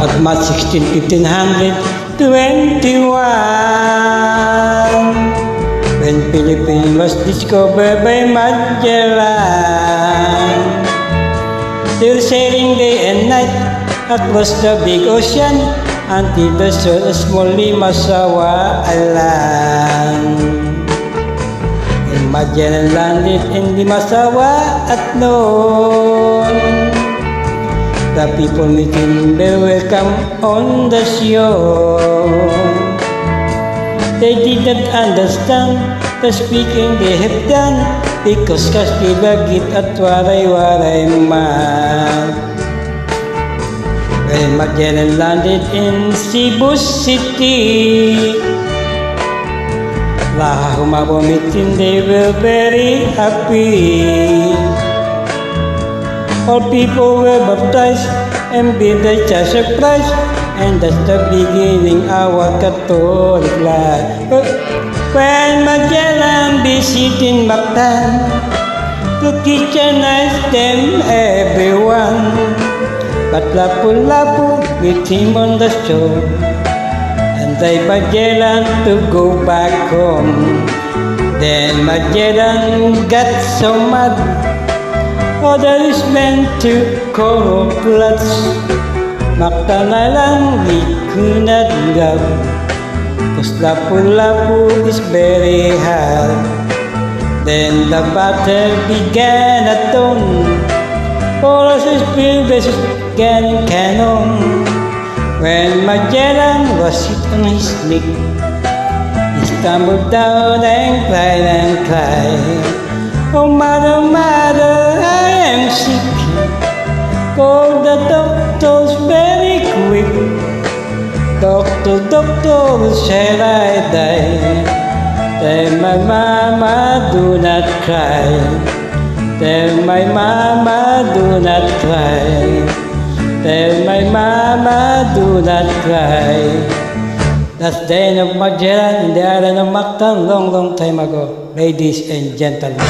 at March 16, 1521, when Philippines was discovered by Magellan. Still sailing day and night across the big ocean until the shore of small Limasawa Island. And Magellan landed in Limasawa at noon. The people meeting were welcome on the shore. They did not understand the speaking they have done, because kasi bagit at waray-waray man. When Magellan landed in Cebu City, lahat humabo meeting, they were very happy. All people were baptized and be the church of Christ, and that's the beginning our Catholic life. When Magellan visited Mactan to Christianize them everyone, but Lapu-Lapu with him on the shore, and they Magellan to go back home. Then Magellan got so mad, order is meant to call floods. Mactan Island we could not go, cause Lapu-Lapu is very hard. Then the battle began at dawn, for us spear versus cannon. When Magellan was hit on his neck, he stumbled down and cried, "Oh mother, mother, I am sick. Call the doctors very quick. Doctor, doctor, shall I die?" Tell my mama, do not cry. Tell my mama, do not cry. Tell my mama, do not cry. That's the end of Magellan in the island of Mactan, long, long time ago, ladies and gentlemen.